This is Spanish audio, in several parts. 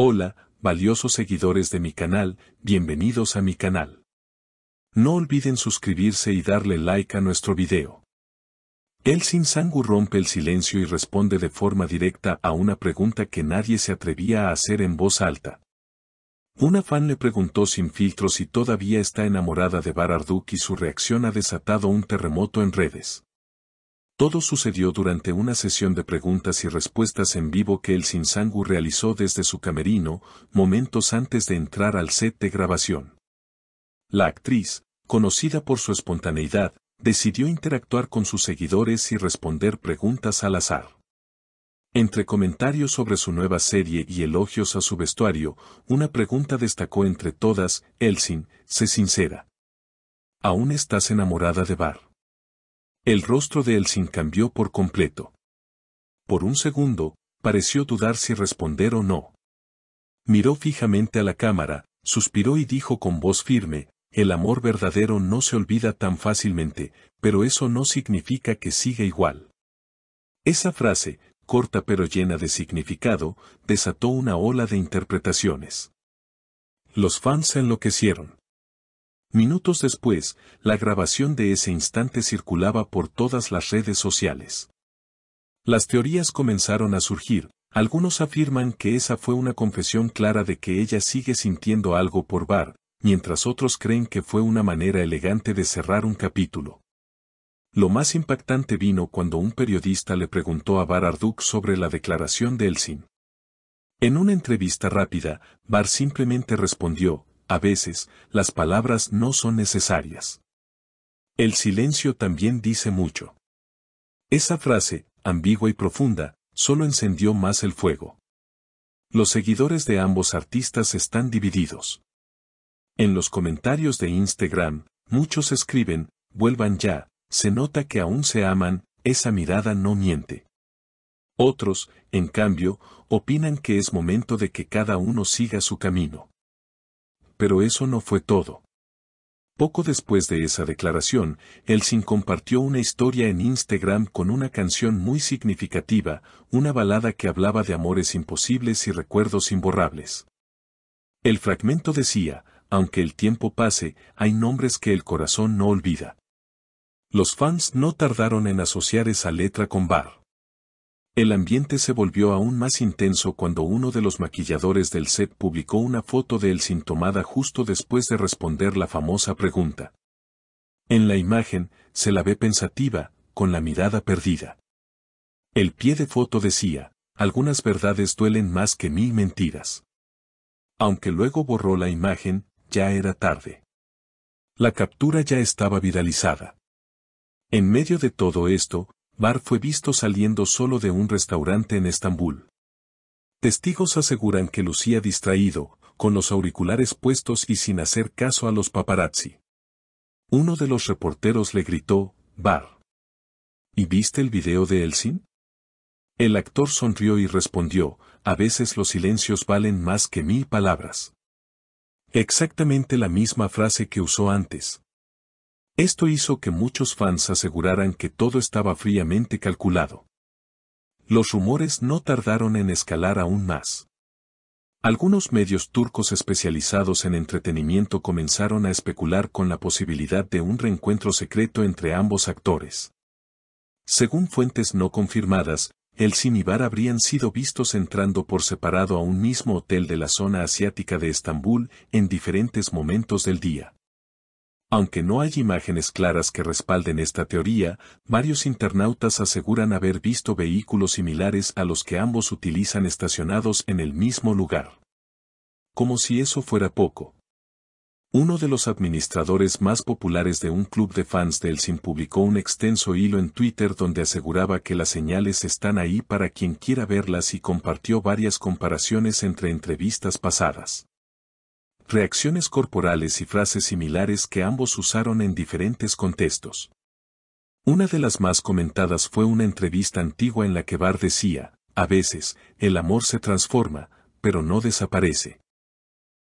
Hola, valiosos seguidores de mi canal, bienvenidos a mi canal. No olviden suscribirse y darle like a nuestro video. Elsin Sangu rompe el silencio y responde de forma directa a una pregunta que nadie se atrevía a hacer en voz alta. Una fan le preguntó sin filtros si todavía está enamorada de Bar Arduk y su reacción ha desatado un terremoto en redes. Todo sucedió durante una sesión de preguntas y respuestas en vivo que Elsin Sangu realizó desde su camerino, momentos antes de entrar al set de grabación. La actriz, conocida por su espontaneidad, decidió interactuar con sus seguidores y responder preguntas al azar. Entre comentarios sobre su nueva serie y elogios a su vestuario, una pregunta destacó entre todas: Elsin, sé sincera. ¿Aún estás enamorada de Bar? El rostro de Elsin cambió por completo. Por un segundo, pareció dudar si responder o no. Miró fijamente a la cámara, suspiró y dijo con voz firme: el amor verdadero no se olvida tan fácilmente, pero eso no significa que siga igual. Esa frase, corta pero llena de significado, desató una ola de interpretaciones. Los fans se enloquecieron. Minutos después, la grabación de ese instante circulaba por todas las redes sociales. Las teorías comenzaron a surgir. Algunos afirman que esa fue una confesión clara de que ella sigue sintiendo algo por Bar, mientras otros creen que fue una manera elegante de cerrar un capítulo. Lo más impactante vino cuando un periodista le preguntó a Bar Arduk sobre la declaración de Elsin. En una entrevista rápida, Bar simplemente respondió: a veces, las palabras no son necesarias. El silencio también dice mucho. Esa frase, ambigua y profunda, solo encendió más el fuego. Los seguidores de ambos artistas están divididos. En los comentarios de Instagram, muchos escriben: vuelvan ya, se nota que aún se aman, esa mirada no miente. Otros, en cambio, opinan que es momento de que cada uno siga su camino. Pero eso no fue todo. Poco después de esa declaración, Elsin compartió una historia en Instagram con una canción muy significativa, una balada que hablaba de amores imposibles y recuerdos imborrables. El fragmento decía: aunque el tiempo pase, hay nombres que el corazón no olvida. Los fans no tardaron en asociar esa letra con Bar. El ambiente se volvió aún más intenso cuando uno de los maquilladores del set publicó una foto de Elsin tomada justo después de responder la famosa pregunta. En la imagen, se la ve pensativa, con la mirada perdida. El pie de foto decía: algunas verdades duelen más que 1000 mentiras. Aunque luego borró la imagen, ya era tarde. La captura ya estaba viralizada. En medio de todo esto, Bar fue visto saliendo solo de un restaurante en Estambul. Testigos aseguran que lucía distraído, con los auriculares puestos y sin hacer caso a los paparazzi. Uno de los reporteros le gritó: Bar, ¿y viste el video de Elsin? El actor sonrió y respondió: a veces los silencios valen más que 1000 palabras. Exactamente la misma frase que usó antes. Esto hizo que muchos fans aseguraran que todo estaba fríamente calculado. Los rumores no tardaron en escalar aún más. Algunos medios turcos especializados en entretenimiento comenzaron a especular con la posibilidad de un reencuentro secreto entre ambos actores. Según fuentes no confirmadas, Elsin y Bar habrían sido vistos entrando por separado a un mismo hotel de la zona asiática de Estambul en diferentes momentos del día. Aunque no hay imágenes claras que respalden esta teoría, varios internautas aseguran haber visto vehículos similares a los que ambos utilizan estacionados en el mismo lugar. Como si eso fuera poco. Uno de los administradores más populares de un club de fans de Elsin publicó un extenso hilo en Twitter donde aseguraba que las señales están ahí para quien quiera verlas y compartió varias comparaciones entre entrevistas pasadas. Reacciones corporales y frases similares que ambos usaron en diferentes contextos. Una de las más comentadas fue una entrevista antigua en la que Bar decía: a veces, el amor se transforma, pero no desaparece.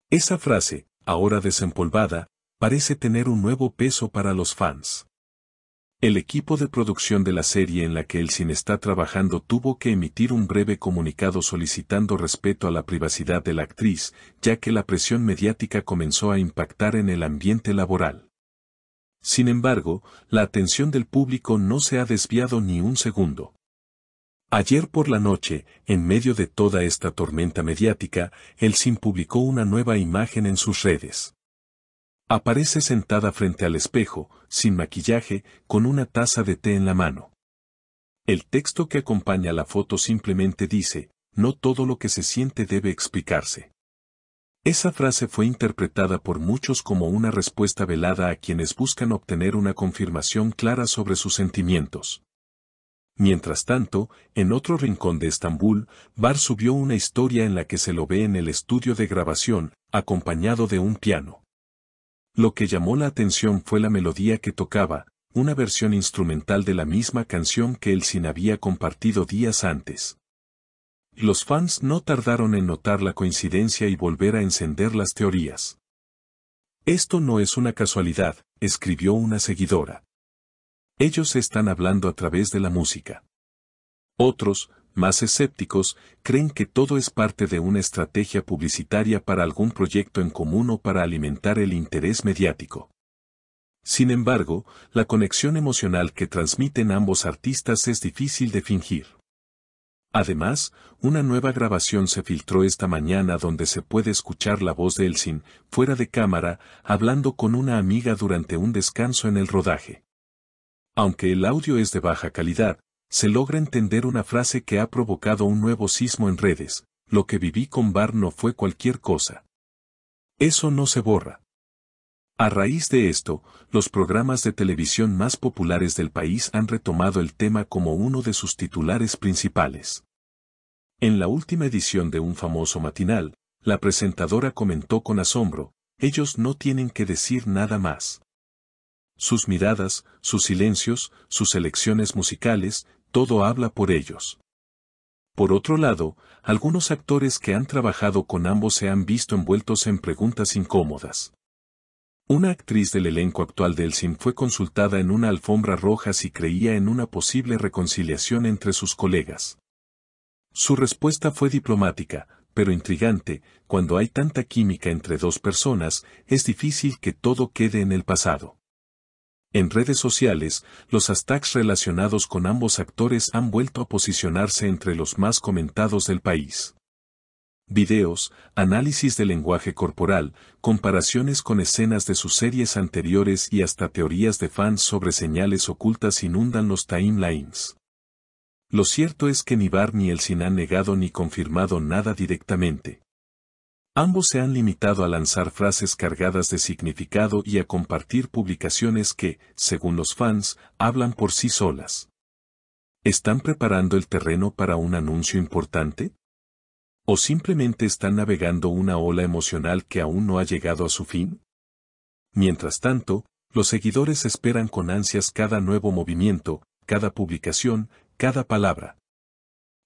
Esa frase, ahora desempolvada, parece tener un nuevo peso para los fans. El equipo de producción de la serie en la que Elsin está trabajando tuvo que emitir un breve comunicado solicitando respeto a la privacidad de la actriz, ya que la presión mediática comenzó a impactar en el ambiente laboral. Sin embargo, la atención del público no se ha desviado ni un segundo. Ayer por la noche, en medio de toda esta tormenta mediática, Elsin publicó una nueva imagen en sus redes. Aparece sentada frente al espejo, sin maquillaje, con una taza de té en la mano. El texto que acompaña la foto simplemente dice, no todo lo que se siente debe explicarse. Esa frase fue interpretada por muchos como una respuesta velada a quienes buscan obtener una confirmación clara sobre sus sentimientos. Mientras tanto, en otro rincón de Estambul, Bar subió una historia en la que se lo ve en el estudio de grabación, acompañado de un piano. Lo que llamó la atención fue la melodía que tocaba, una versión instrumental de la misma canción que Elsin había compartido días antes. Los fans no tardaron en notar la coincidencia y volver a encender las teorías. Esto no es una casualidad, escribió una seguidora. Ellos están hablando a través de la música. Otros, más escépticos, creen que todo es parte de una estrategia publicitaria para algún proyecto en común o para alimentar el interés mediático. Sin embargo, la conexión emocional que transmiten ambos artistas es difícil de fingir. Además, una nueva grabación se filtró esta mañana donde se puede escuchar la voz de Elsin, fuera de cámara, hablando con una amiga durante un descanso en el rodaje. Aunque el audio es de baja calidad, se logra entender una frase que ha provocado un nuevo sismo en redes: lo que viví con Bar no fue cualquier cosa. Eso no se borra. A raíz de esto, los programas de televisión más populares del país han retomado el tema como uno de sus titulares principales. En la última edición de un famoso matinal, la presentadora comentó con asombro: ellos no tienen que decir nada más. Sus miradas, sus silencios, sus elecciones musicales, todo habla por ellos. Por otro lado, algunos actores que han trabajado con ambos se han visto envueltos en preguntas incómodas. Una actriz del elenco actual de Elsin fue consultada en una alfombra roja si creía en una posible reconciliación entre sus colegas. Su respuesta fue diplomática, pero intrigante: cuando hay tanta química entre dos personas, es difícil que todo quede en el pasado. En redes sociales, los hashtags relacionados con ambos actores han vuelto a posicionarse entre los más comentados del país. Videos, análisis del lenguaje corporal, comparaciones con escenas de sus series anteriores y hasta teorías de fans sobre señales ocultas inundan los timelines. Lo cierto es que ni Bar ni Elsin han negado ni confirmado nada directamente. Ambos se han limitado a lanzar frases cargadas de significado y a compartir publicaciones que, según los fans, hablan por sí solas. ¿Están preparando el terreno para un anuncio importante? ¿O simplemente están navegando una ola emocional que aún no ha llegado a su fin? Mientras tanto, los seguidores esperan con ansias cada nuevo movimiento, cada publicación, cada palabra.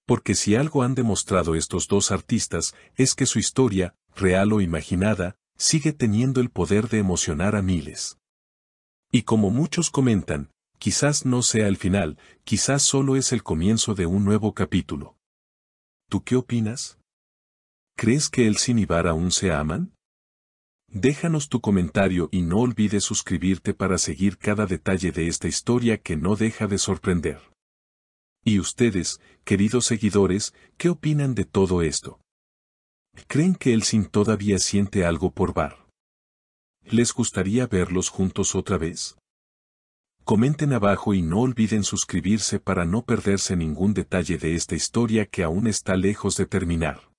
Porque si algo han demostrado estos dos artistas, es que su historia, real o imaginada, sigue teniendo el poder de emocionar a miles. Y como muchos comentan, quizás no sea el final, quizás solo es el comienzo de un nuevo capítulo. ¿Tú qué opinas? ¿Crees que Elsin y Bar aún se aman? Déjanos tu comentario y no olvides suscribirte para seguir cada detalle de esta historia que no deja de sorprender. ¿Y ustedes, queridos seguidores, qué opinan de todo esto? ¿Creen que Elsin todavía siente algo por Bar? ¿Les gustaría verlos juntos otra vez? Comenten abajo y no olviden suscribirse para no perderse ningún detalle de esta historia que aún está lejos de terminar.